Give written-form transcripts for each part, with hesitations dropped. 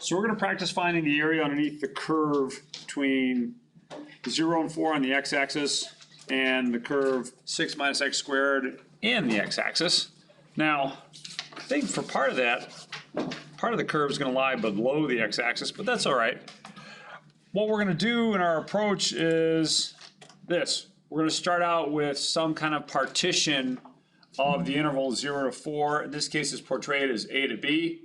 So we're going to practice finding the area underneath the curve between 0 and 4 on the x-axis and the curve 6 minus x squared and the x-axis. Now, I think for part of that, part of the curve is going to lie below the x-axis, but that's all right. What we're going to do in our approach is this. We're going to start out with some kind of partition of the interval 0 to 4. In this case, it's portrayed as A to B.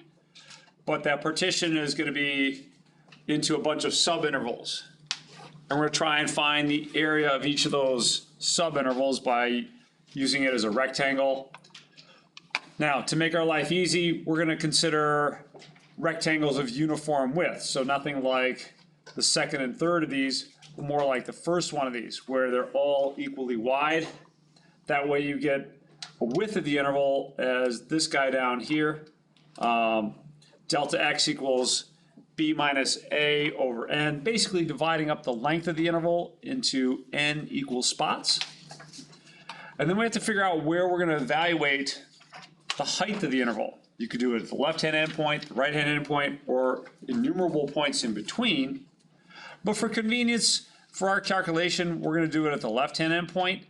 But that partition is going to be into a bunch of subintervals. And we're going to try and find the area of each of those subintervals by using it as a rectangle. Now, to make our life easy, we're going to consider rectangles of uniform width. So nothing like the second and third of these, but more like the first one of these, where they're all equally wide. That way you get a width of the interval as this guy down here. Delta x equals b minus a over n, basically dividing up the length of the interval into n equal spots. And then we have to figure out where we're going to evaluate the height of the interval. You could do it at the left-hand endpoint, the right-hand endpoint, or innumerable points in between. But for convenience, for our calculation, we're going to do it at the left-hand endpoint.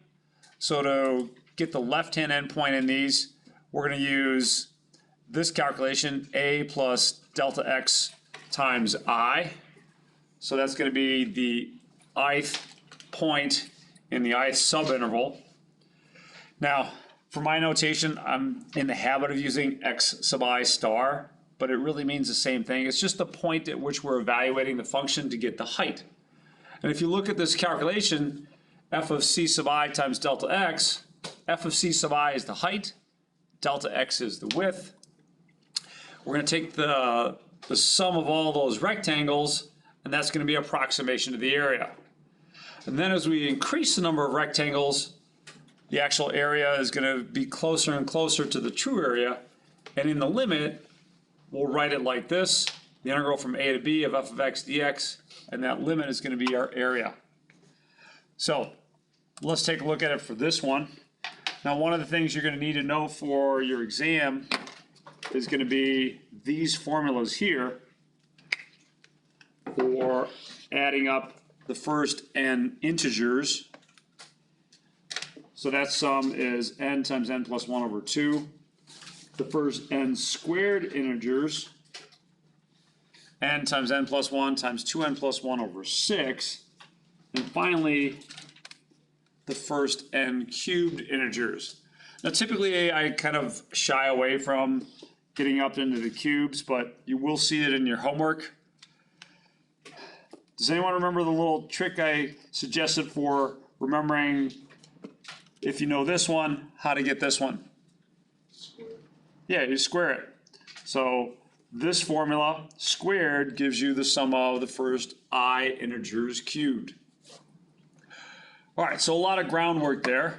So to get the left-hand endpoint in these, we're going to use this calculation, a plus delta x times I. So that's going to be the ith point in the ith subinterval. Now, for my notation, I'm in the habit of using x sub I star, but it really means the same thing. It's just the point at which we're evaluating the function to get the height. And if you look at this calculation, f of c sub I times delta x, f of c sub I is the height, delta x is the width. We're going to take the sum of all those rectangles, and that's going to be approximation to the area. And then as we increase the number of rectangles, the actual area is going to be closer and closer to the true area. And in the limit, we'll write it like this, the integral from a to b of f of x dx, and that limit is going to be our area. So let's take a look at it for this one. Now, one of the things you're going to need to know for your exam is going to be these formulas here for adding up the first n integers. So that sum is n times n plus 1 over 2. The first n squared integers, n times n plus 1 times 2n plus 1 over 6. And finally, the first n cubed integers. Now, typically, I kind of shy away from getting up into the cubes, but you will see it in your homework. Does anyone remember the little trick I suggested for remembering, if you know this one, how to get this one? Yeah, you square it. So this formula squared gives you the sum of the first I integers cubed. All right, so a lot of groundwork there.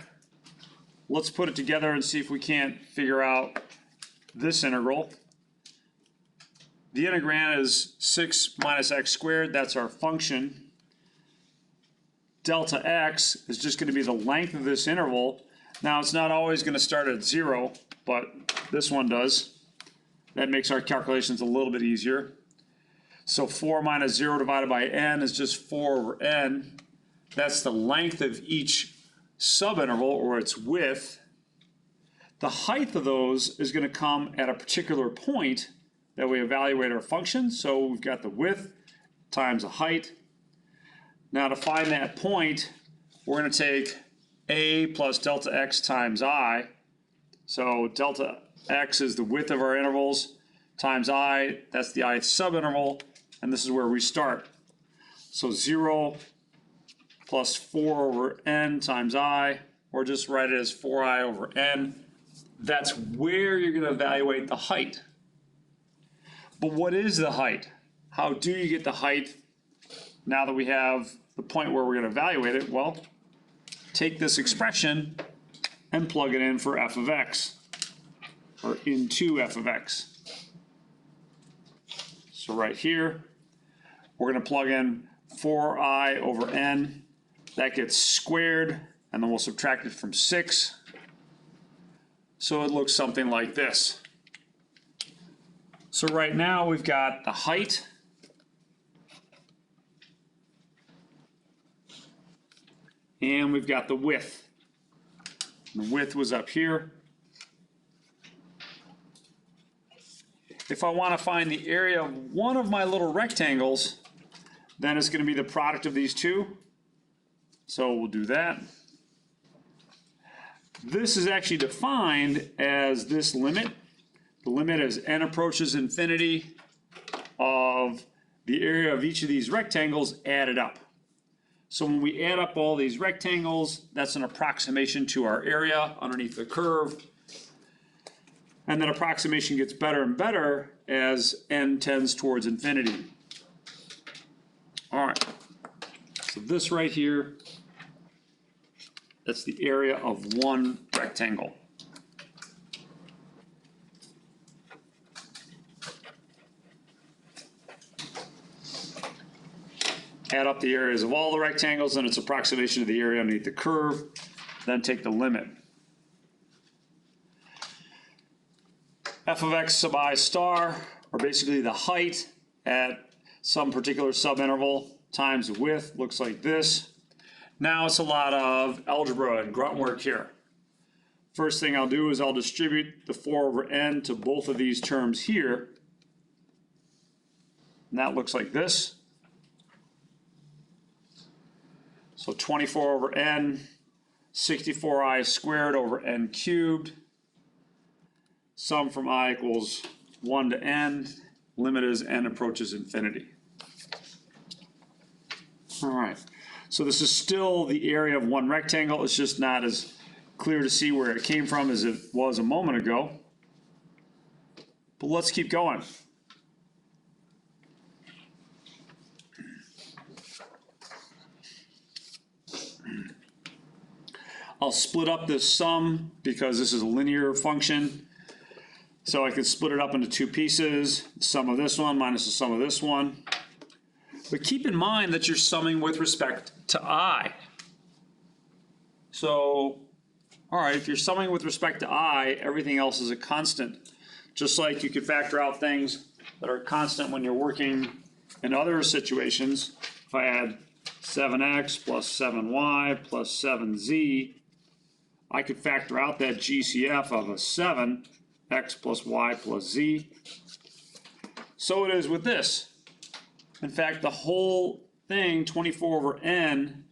Let's put it together and see if we can't figure out this integral. The integrand is 6 minus x squared. That's our function. Delta x is just going to be the length of this interval. Now, it's not always going to start at 0, but this one does. That makes our calculations a little bit easier. So 4 minus 0 divided by n is just 4 over n. That's the length of each subinterval, or its width. The height of those is going to come at a particular point that we evaluate our function. So we've got the width times the height. Now, to find that point, we're going to take a plus delta x times I. So delta x is the width of our intervals times I, that's the ith subinterval, and this is where we start. So 0 plus 4 over n times I, or just write it as 4i over n. That's where you're going to evaluate the height. But what is the height? How do you get the height now that we have the point where we're going to evaluate it? Well, take this expression and plug it in for f of x, or into f of x. So right here, we're going to plug in 4i over n. That gets squared, and then we'll subtract it from 6. So it looks something like this. So right now we've got the height and we've got the width. The width was up here. If I want to find the area of one of my little rectangles, then it's going to be the product of these two. So we'll do that. This is actually defined as this limit. The limit as n approaches infinity of the area of each of these rectangles added up. So when we add up all these rectangles, that's an approximation to our area underneath the curve. And that approximation gets better and better as n tends towards infinity. All right, so this right here, that's the area of one rectangle. Add up the areas of all the rectangles and its approximation of the area underneath the curve, then take the limit. F of x sub I star, or basically the height at some particular subinterval times the width, looks like this. Now it's a lot of algebra and grunt work here. First thing I'll do is I'll distribute the 4 over n to both of these terms here. And that looks like this. So 24 over n, 64i squared over n cubed. Sum from I equals 1 to n. Limit as n approaches infinity. All right. So this is still the area of one rectangle. It's just not as clear to see where it came from as it was a moment ago. But let's keep going. I'll split up this sum because this is a linear function. So I can split it up into two pieces, the sum of this one minus the sum of this one. But keep in mind that you're summing with respect to I. So, all right, if you're summing with respect to I, everything else is a constant. Just like you could factor out things that are constant when you're working in other situations. If I add 7x plus 7y plus 7z, I could factor out that GCF of a 7, x plus y plus z. So it is with this. In fact, the whole thing, 24 over n,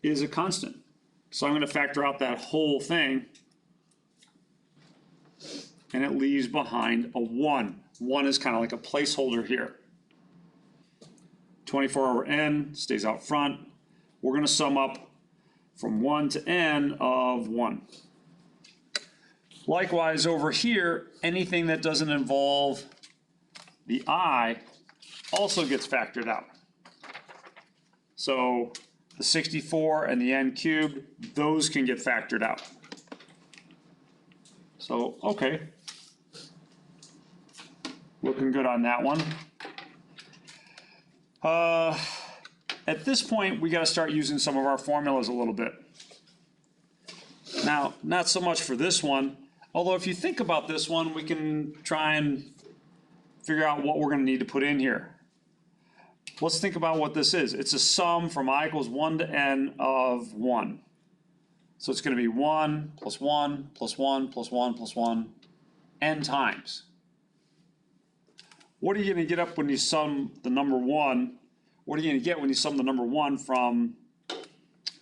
is a constant. So I'm going to factor out that whole thing, and it leaves behind a 1. 1 is kind of like a placeholder here. 24 over n stays out front. We're going to sum up from 1 to n of 1. Likewise, over here, anything that doesn't involve the I also gets factored out. So the 64 and the n cubed, those can get factored out. So, okay. Looking good on that one. At this point, we got to start using some of our formulas a little bit. Now, not so much for this one, although if you think about this one, we can try and figure out what we're going to need to put in here. Let's think about what this is. It's a sum from I equals 1 to n of 1. So it's going to be 1 plus 1 plus 1 plus 1 plus 1 n times. What are you going to get up when you sum the number 1? What are you going to get when you sum the number 1 from,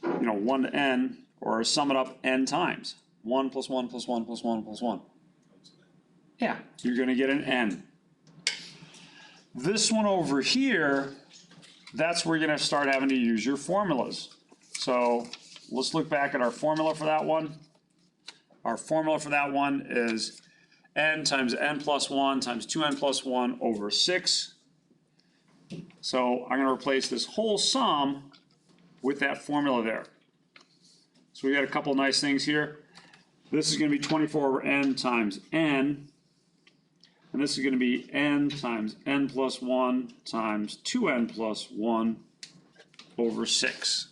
1 to n, or sum it up n times? 1 plus 1 plus 1 plus 1 plus 1. Yeah, you're going to get an n. This one over here, that's where you're going to start having to use your formulas. So let's look back at our formula for that one. Our formula for that one is n times n plus 1 times 2n plus 1 over 6. So I'm going to replace this whole sum with that formula there. So we got a couple nice things here. This is going to be 24 over n times n. And this is going to be n times n plus 1 times 2n plus 1 over 6.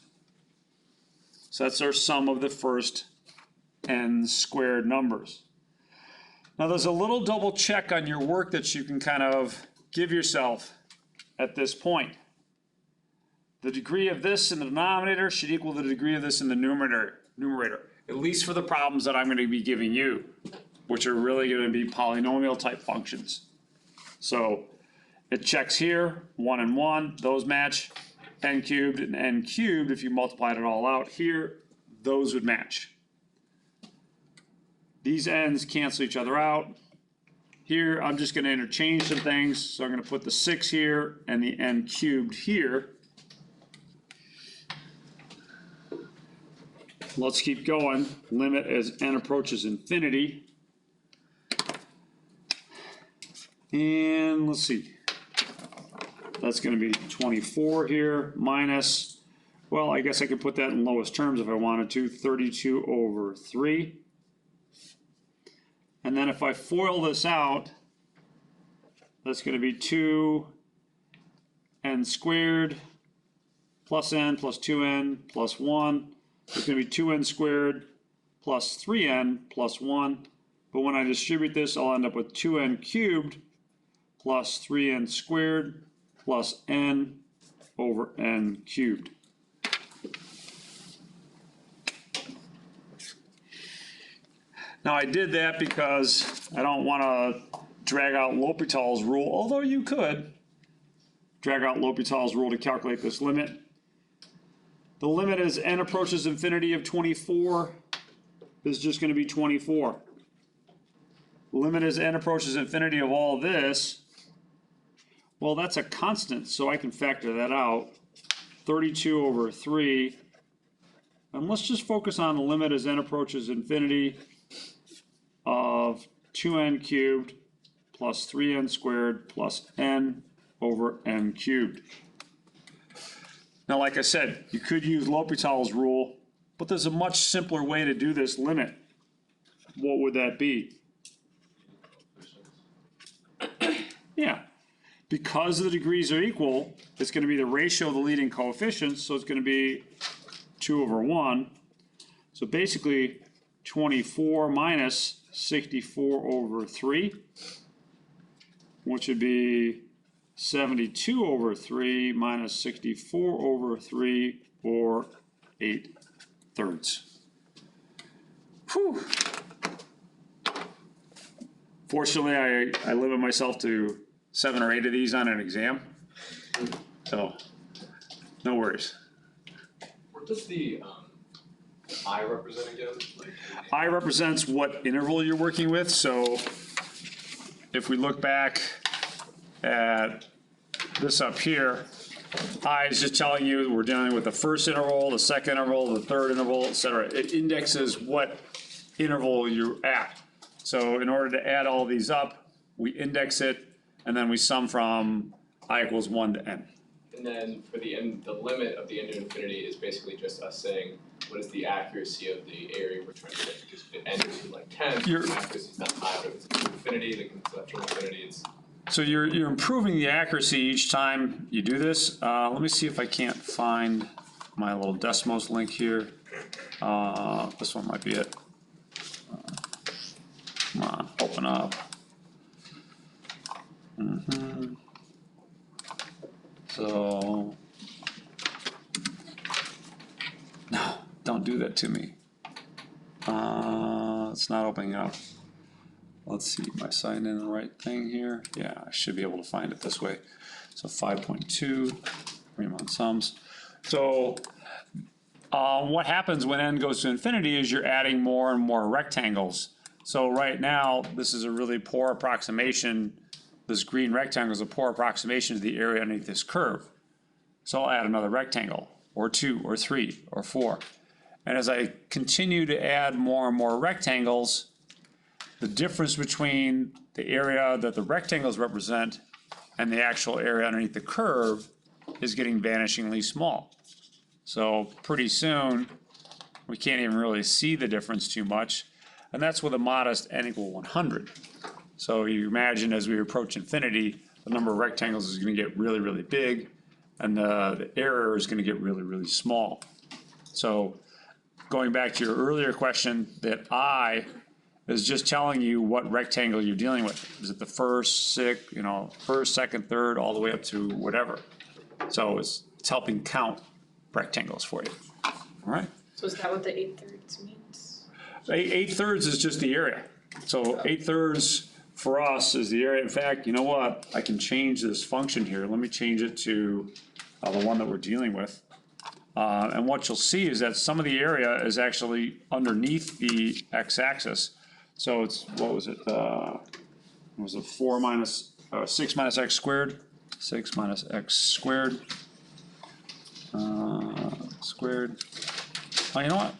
So that's our sum of the first n squared numbers. Now there's a little double check on your work that you can kind of give yourself at this point. The degree of this in the denominator should equal the degree of this in the numerator, at least for the problems that I'm going to be giving you, which are really going to be polynomial type functions. So it checks here, 1 and 1, those match. N cubed and n cubed, if you multiplied it all out here, those would match. These n's cancel each other out. Here, I'm just going to interchange some things. So I'm going to put the 6 here and the n cubed here. Let's keep going. Limit as n approaches infinity. And let's see. That's going to be 24 here minus, well, I guess I could put that in lowest terms if I wanted to, 32 over 3. And then if I FOIL this out, that's going to be 2n squared plus n plus 2n plus 1. It's going to be 2n squared plus 3n plus 1. But when I distribute this, I'll end up with 2n cubed plus 3n squared plus n over n cubed. Now I did that because I don't want to drag out L'Hopital's rule, although you could drag out L'Hopital's rule to calculate this limit. The limit as n approaches infinity of 24 is just going to be 24. The limit as n approaches infinity of all this, well, that's a constant, so I can factor that out. 32 over 3. And let's just focus on the limit as n approaches infinity of 2n cubed plus 3n squared plus n over n cubed. Now, like I said, you could use L'Hopital's rule, but there's a much simpler way to do this limit. What would that be? Yeah. Because the degrees are equal, it's going to be the ratio of the leading coefficients, so it's going to be 2 over 1. So basically, 24 minus 64 over 3, which would be 72 over 3 minus 64 over 3, or 8/3. Whew. Fortunately, I limit myself to 7 or 8 of these on an exam, so no worries. What does the I represent again? I represents what interval you're working with. So if we look back at this up here, I is just telling you we're dealing with the first interval, the second interval, the third interval, etc. It indexes what interval you're at. So in order to add all these up, we index it, and then we sum from I equals 1 to n. And then for the end, the limit of the end to infinity is basically just us saying what is the accuracy of the area we're trying to get. Because if it ends to like 10, the accuracy is not high. But if it's to infinity, the conceptual infinity, it's... So you're improving the accuracy each time you do this. Let me see if I can't find my little Desmos link here. This one might be it. Come on, open up. So, no, don't do that to me. It's not opening up. Let's see, am I signed in the right thing here? Yeah, I should be able to find it this way. So 5.2, Riemann sums. So what happens when n goes to infinity is you're adding more and more rectangles. So right now, this is a really poor approximation. This green rectangle is a poor approximation to the area underneath this curve. So I'll add another rectangle, or 2, or 3, or 4. And as I continue to add more and more rectangles, the difference between the area that the rectangles represent and the actual area underneath the curve is getting vanishingly small. So pretty soon, we can't even really see the difference too much. And that's with a modest n equal 100. So you imagine as we approach infinity, the number of rectangles is going to get really, really big, and the error is going to get really, really small. So going back to your earlier question, that I is just telling you what rectangle you're dealing with. Is it the first, first, second, third, all the way up to whatever. So it's helping count rectangles for you. All right? So is that what the 8/3 means? 8/3 is just the area. So 8/3 for us is the area. In fact, you know what? I can change this function here. Let me change it to the one that we're dealing with. And what you'll see is that some of the area is actually underneath the x-axis. So it's, what was it? Was it 6 minus x squared? 6 minus x squared. Squared. Oh, you know what?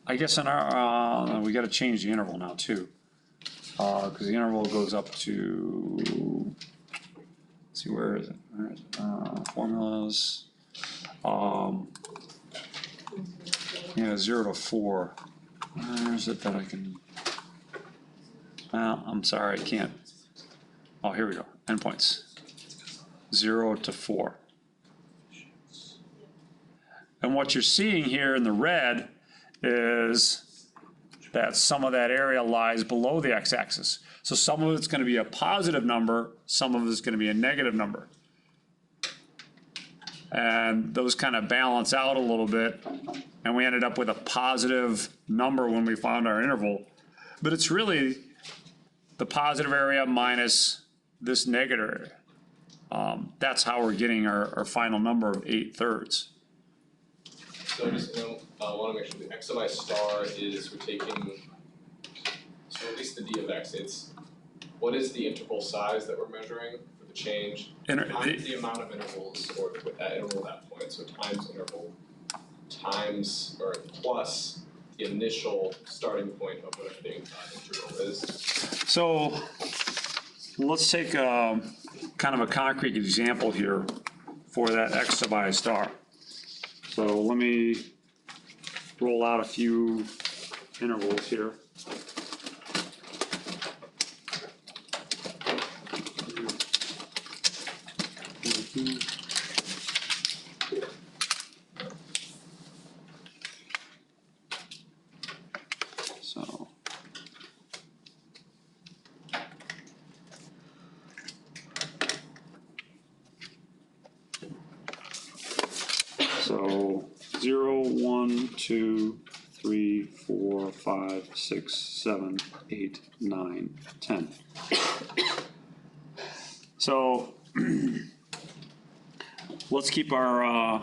I guess in our, we got to change the interval now too. Because the interval goes up to, let's see, where is it? Where is it? Formulas. Yeah, 0 to 4. Where is it that I can? Well, I'm sorry, I can't. Oh, here we go. Endpoints. 0 to 4. And what you're seeing here in the red is that some of that area lies below the x-axis. So some of it's going to be a positive number, some of it's going to be a negative number. And those kind of balance out a little bit, and we ended up with a positive number when we found our interval. But it's really the positive area minus this negative area. That's how we're getting our final number of 8/3. So I just want to make sure the x of I star is, we're taking, so at least the d of x, it's, what is the interval size that we're measuring for the change? Times the amount of intervals, or with that interval at that point, so times interval, times, or plus the initial starting point of whatever the interval is. So let's take kind of a concrete example here for that x sub I star. So let me roll out a few intervals here. So 0, 1, 2, 3, 4, 5, 6, 7, 8, 9, 10. So let's keep our,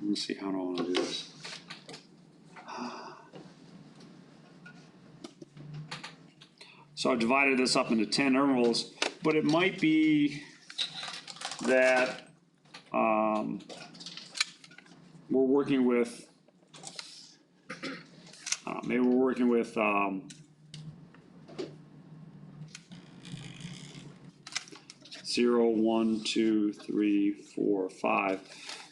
let's see, how do I want to do this? So I've divided this up into 10 intervals, but it might be that we're working with, maybe we're working with 0, 1, 2, 3, 4, 5.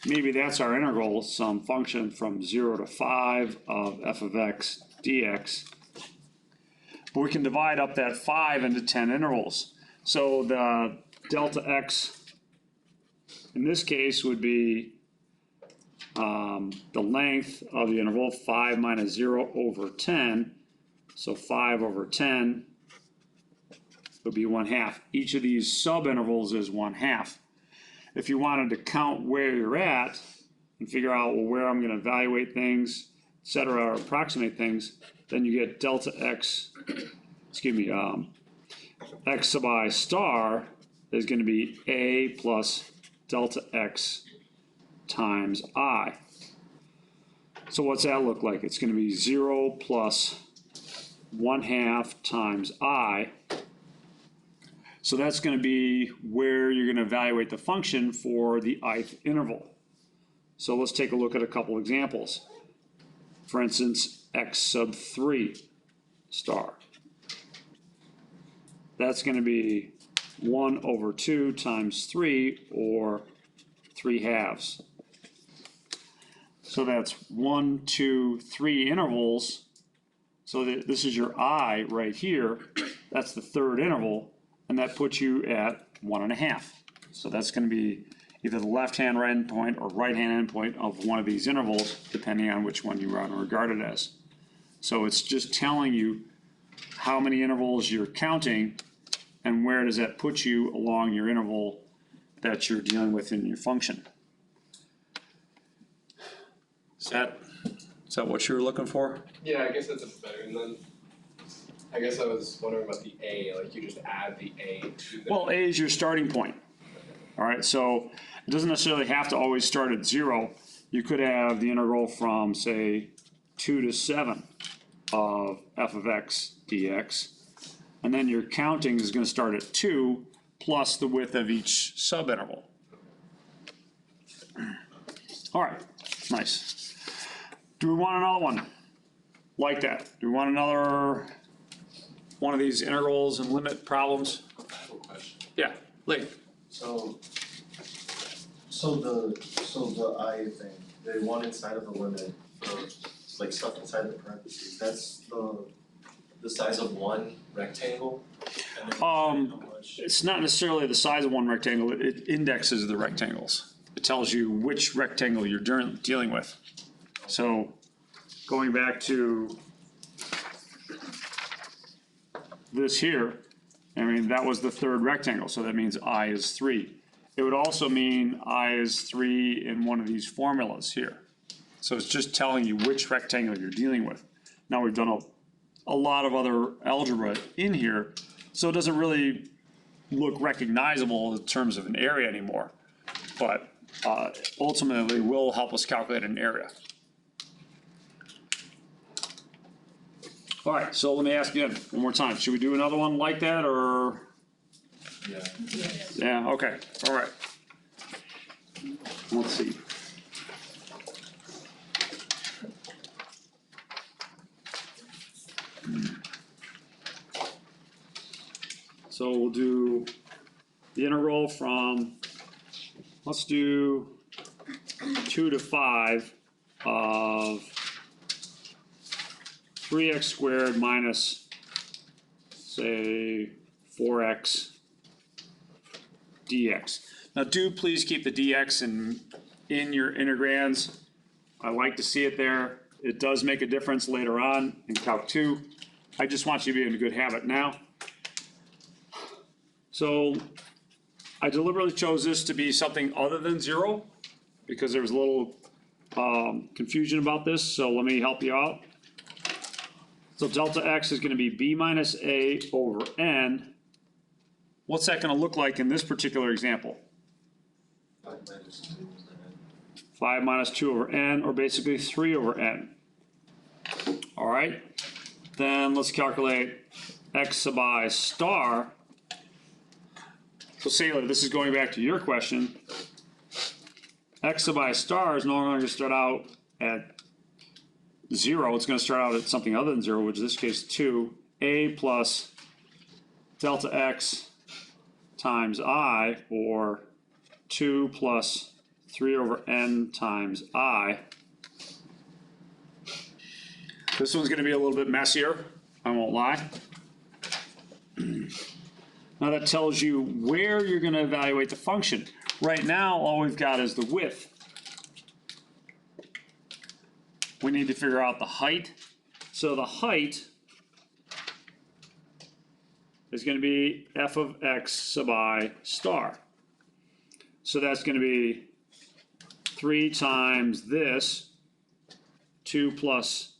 Maybe that's our integral, some function from 0 to 5 of f of x dx. But we can divide up that 5 into 10 intervals. So the delta x in this case would be the length of the interval, 5 minus 0 over 10. So 5 over 10 would be 1/2. Each of these subintervals is 1/2. If you wanted to count where you're at and figure out, well, where I'm going to evaluate things, etc., or approximate things, then you get delta x, excuse me, x sub I star is going to be a plus delta x times I. So what's that look like? It's going to be 0 plus 1/2 times I. So that's going to be where you're going to evaluate the function for the ith interval. So let's take a look at a couple examples. For instance, x sub 3 star. That's going to be 1 over 2 times 3, or 3/2. So that's 1, 2, 3 intervals. So this is your I right here. That's the third interval, and that puts you at 1.5. So that's going to be either the left-hand endpoint or right-hand endpoint of one of these intervals, depending on which one you want to regard it as. So it's just telling you how many intervals you're counting and where does that put you along your interval that you're dealing with in your function. Is that what you were looking for? Yeah, I guess that's a better, and then I guess I was wondering about the A, like you just add the A to the. Well, A is your starting point. All right, so it doesn't necessarily have to always start at 0. You could have the integral from, say, 2 to 7 of f of x dx. And then your counting is going to start at 2 plus the width of each subinterval. All right, nice. Do we want another one like that? Do we want another one of these integrals and limit problems? I have a question. Yeah, Lee. So the I thing, the one inside of the limit, like stuff inside the parentheses, that's the size of one rectangle? And then how much? It's not necessarily the size of one rectangle, it indexes the rectangles. It tells you which rectangle you're dealing with. So going back to this here, I mean, that was the third rectangle, so that means I is 3. It would also mean I is 3 in one of these formulas here. So it's just telling you which rectangle you're dealing with. Now we've done a lot of other algebra in here, so it doesn't really look recognizable in terms of an area anymore, but ultimately will help us calculate an area. All right, so let me ask you one more time. Should we do another one like that, or? Yeah. Yeah, okay, all right. Let's see. So we'll do the integral from, let's do 2 to 5 of 3x squared minus, say, 4x dx. Now do please keep the dx in your integrands. I like to see it there. It does make a difference later on in Calc 2. I just want you to be in a good habit now. So I deliberately chose this to be something other than 0 because there was a little confusion about this, so let me help you out. So delta x is going to be b minus a over n. What's that going to look like in this particular example? 5 minus 2 over n, or basically 3 over n. All right, then let's calculate x sub I star. So Sailor, this is going back to your question. X sub I star is no longer going to start out at 0. It's going to start out at something other than 0, which in this case 2. A plus delta x times I, or 2 plus 3 over n times I. This one's going to be a little bit messier, I won't lie. Now that tells you where you're going to evaluate the function. Right now, all we've got is the width. We need to figure out the height. So the height is going to be f of x sub I star. So that's going to be 3 times this, 2 plus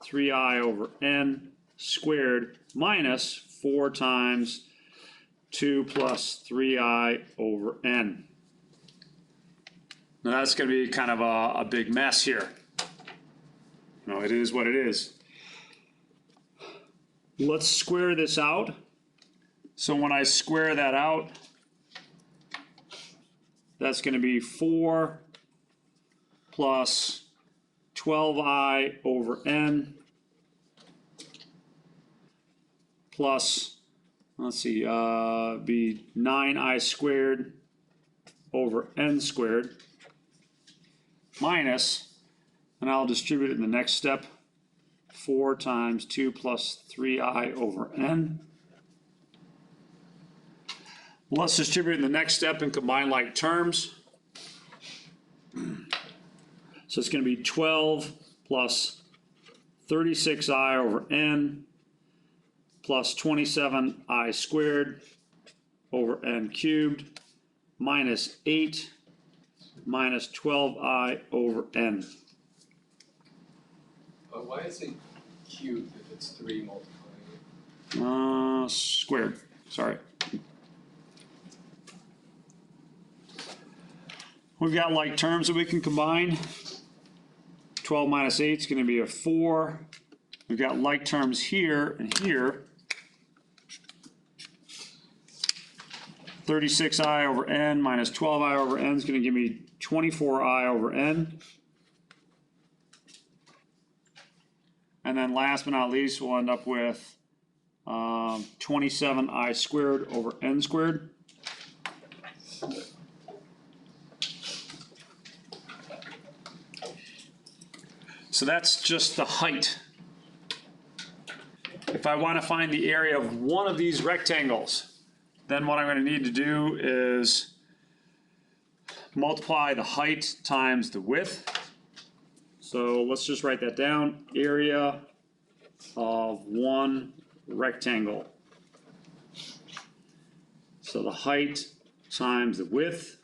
3i over n squared minus 4 times 2 plus 3i over n. Now that's going to be kind of a big mess here. No, it is what it is. Let's square this out. So when I square that out, that's going to be 4 plus 12i over n plus, let's see, be 9i squared over n squared minus, and I'll distribute it in the next step, 4 times 2 plus 3i over n. Let's distribute in the next step and combine like terms. So it's going to be 12 plus 36i over n plus 27i squared over n cubed minus 8 minus 12i over n. Why is it cubed if it's 3 multiplying it? Squared, sorry. We've got like terms that we can combine. 12 minus 8 is going to be a 4. We've got like terms here and here. 36i over n minus 12i over n is going to give me 24i over n. And then last but not least, we'll end up with 27i squared over n squared. So that's just the height. If I want to find the area of one of these rectangles, then what I'm going to need to do is multiply the height times the width. So let's just write that down. Area of one rectangle. So the height times the width.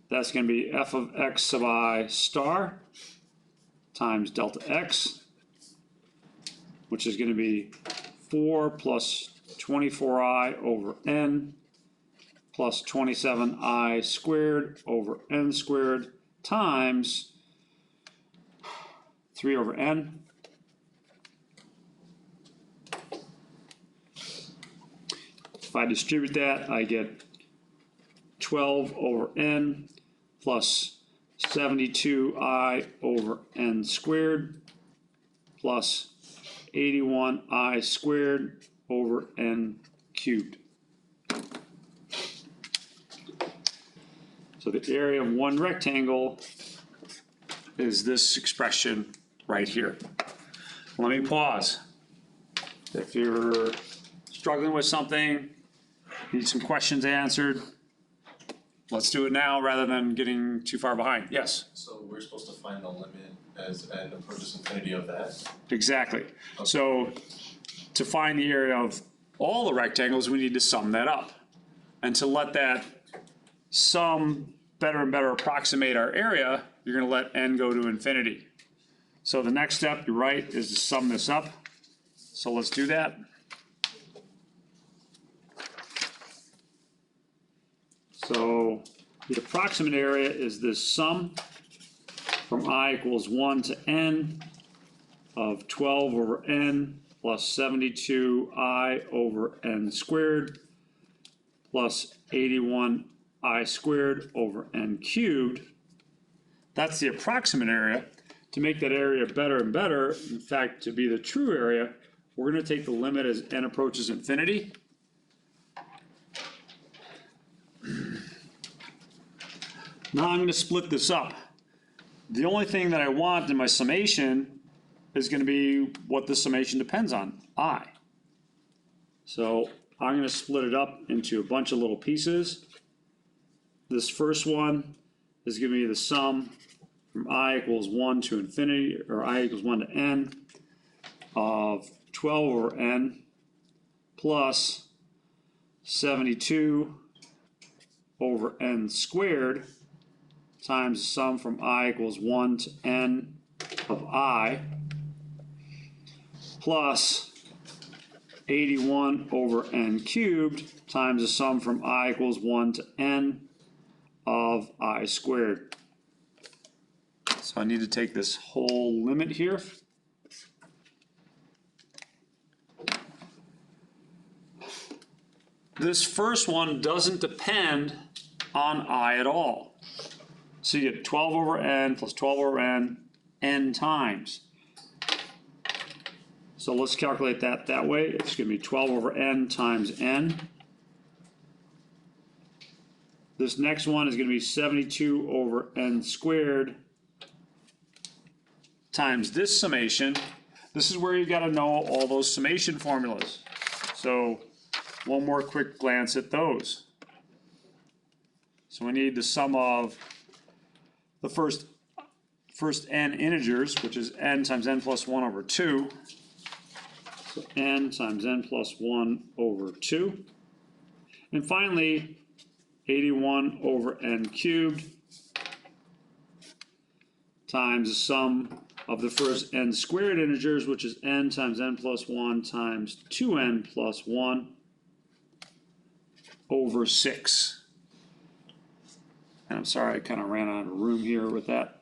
That's going to be f of x sub I star times delta x, which is going to be 4 plus 24i over n plus 27i squared over n squared times 3 over n. If I distribute that, I get 12 over n plus 72i over n squared plus 81i squared over n cubed. So the area of one rectangle is this expression right here. Let me pause. If you're struggling with something, need some questions answered, let's do it now rather than getting too far behind. Yes? So we're supposed to find the limit as n approaches infinity of that? Exactly. So to find the area of all the rectangles, we need to sum that up. And to let that sum better and better approximate our area, you're going to let n go to infinity. So the next step, you're right, is to sum this up. So let's do that. So the approximate area is this sum from I equals 1 to n of 12 over n plus 72i over n squared plus 81i squared over n cubed. That's the approximate area. To make that area better and better, in fact, to be the true area, we're going to take the limit as n approaches infinity. Now I'm going to split this up. The only thing that I want in my summation is going to be what the summation depends on, I. So I'm going to split it up into a bunch of little pieces. This first one is giving me the sum from I equals 1 to infinity, or I equals 1 to n, of 12 over n plus 72 over n squared times the sum from I equals 1 to n of I plus 81 over n cubed times the sum from I equals 1 to n of I squared. So I need to take this whole limit here. This first one doesn't depend on I at all. So you get 12 over n plus 12 over n times. So let's calculate that way. It's going to be 12 over n times n. This next one is going to be 72 over n squared times this summation. This is where you got to know all those summation formulas. So one more quick glance at those. So we need the sum of the first n integers, which is n times n plus 1 over 2. So n times n plus 1 over 2. And finally, 81 over n cubed times the sum of the first n squared integers, which is n times n plus 1 times 2n plus 1 over 6. And I'm sorry, I kind of ran out of room here with that.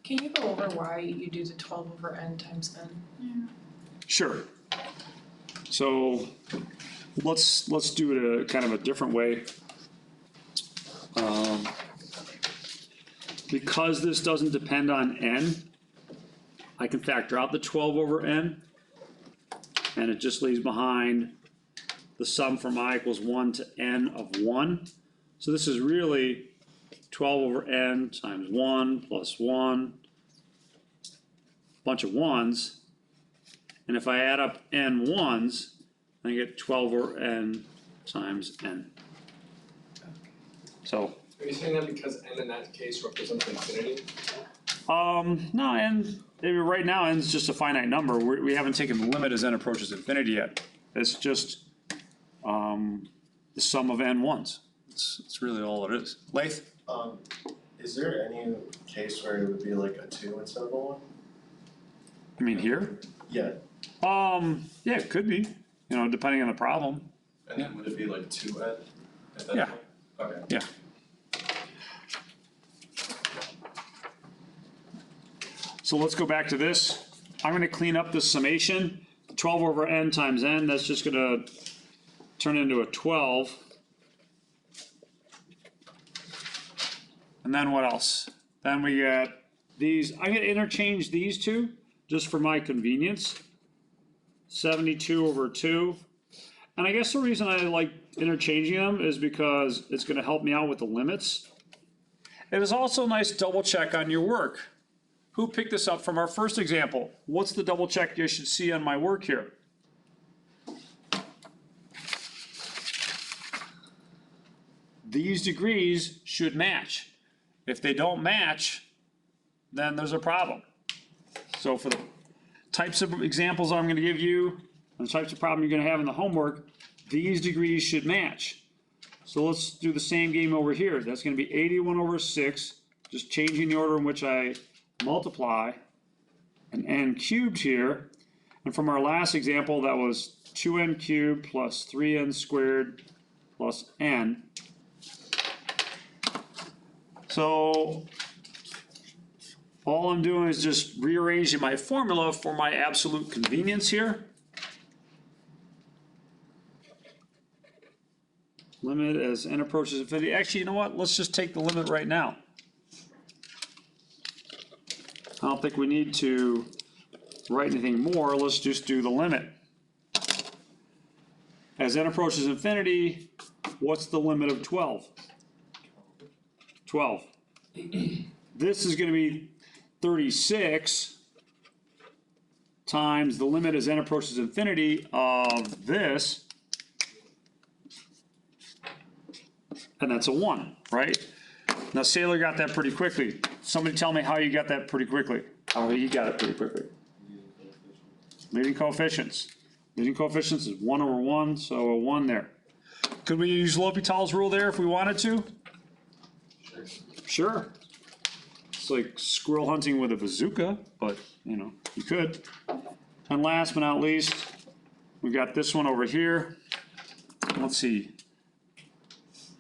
Can you go over why you do the 12 over n times n? Sure. So let's do it a kind of a different way. Because this doesn't depend on n, I can factor out the 12 over n, and it just leaves behind the sum from I equals 1 to n of 1. So this is really 12 over n times 1 plus 1, bunch of 1s. And if I add up n 1s, I get 12 over n times n. So, Are you saying that because n in that case represents infinity? no, right now n's just a finite number. We haven't taken the limit as n approaches infinity yet. It's just the sum of n 1s. It's really all it is. Lath? Is there any case where it would be like a 2 instead of a 1? I mean here? Yeah, Yeah, it could be, you know, depending on the problem. and then would it be like 2n at that Yeah. point? Okay. Yeah. So let's go back to this. I'm going to clean up the summation. 12 over n times n, that's just going to turn into a 12. And then what else? Then we get these. I'm going to interchange these two just for my convenience. 72 over 2. And I guess the reason I like interchanging them is because it's going to help me out with the limits. It is also nice double check on your work. Who picked this up from our first example? What's the double check you should see on my work here? These degrees should match. If they don't match, then there's a problem. So for the types of examples I'm going to give you, and the types of problem you're going to have in the homework, these degrees should match. So let's do the same game over here. That's going to be 81 over 6, just changing the order in which I multiply an n cubed here. And from our last example, that was 2n cubed plus 3n squared plus n. So all I'm doing is just rearranging my formula for my absolute convenience here. Limit as n approaches infinity. Actually, you know what? Let's just take the limit right now. I don't think we need to write anything more. Let's just do the limit. As n approaches infinity, what's the limit of 12? 12. This is going to be 36 times the limit as n approaches infinity of this, and that's a 1, right? Now Saylor got that pretty quickly. Somebody tell me how you got that pretty quickly. Oh, you got it pretty quickly. Leading coefficients. Leading coefficients is 1 over 1, so a 1 there. Could we use L'Hopital's rule there if we wanted to? Sure. It's like squirrel hunting with a bazooka, but you know, you could. And last but not least, we got this one over here. Let's see.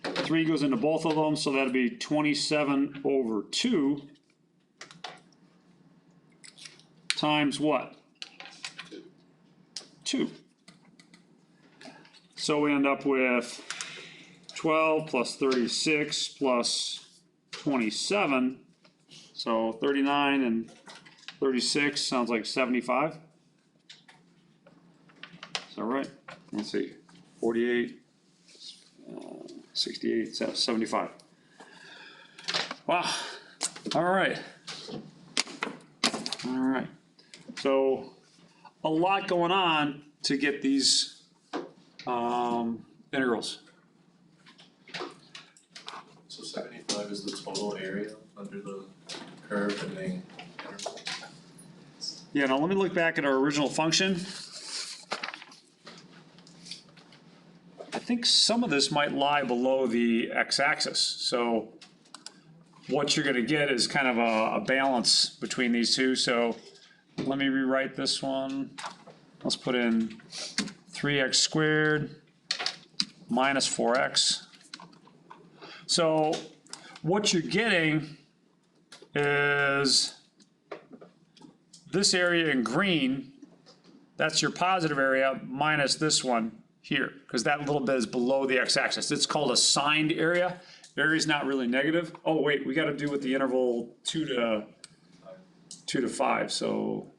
3 goes into both of them, so that'd be 27 over 2 times what? 2. So we end up with 12 plus 36 plus 27. So 39 and 36 sounds like 75. Is that right? Let's see. 48. 68, 75. Wow. All right. All right. So a lot going on to get these integrals. So 75 75 is the total area under the curve and the interval. Yeah, now let me look back at our original function. I think some of this might lie below the x-axis, so what you're gonna get is kind of a balance between these two, so let me rewrite this one. Let's put in 3x squared minus 4x. So what you're getting is this area in green, that's your positive area, minus this one here, because that little bit is below the x-axis. It's called a signed area. Area's not really negative. Oh wait, we gotta do with the interval 2 to 5, so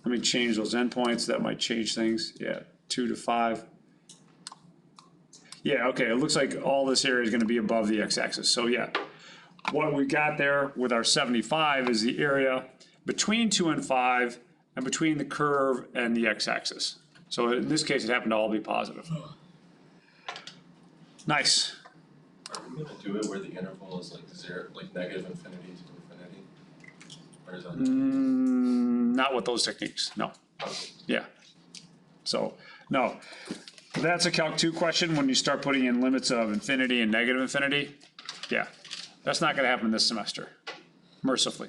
let me change those endpoints, that might change things. Yeah, 2 to 5. Yeah, okay, it looks like all this area is gonna be above the x-axis, so yeah. What we got there with our 75 is the area between 2 and 5 and between the curve and the x-axis. So in this case, it happened to all be positive. Nice. Are we gonna do it where the interval is like zero, like negative infinity to infinity? Or is that? Not with those techniques, no. Okay. Yeah. So, no. That's a Calc 2 question when you start putting in limits of infinity and negative infinity. Yeah. That's not gonna happen this semester, mercifully.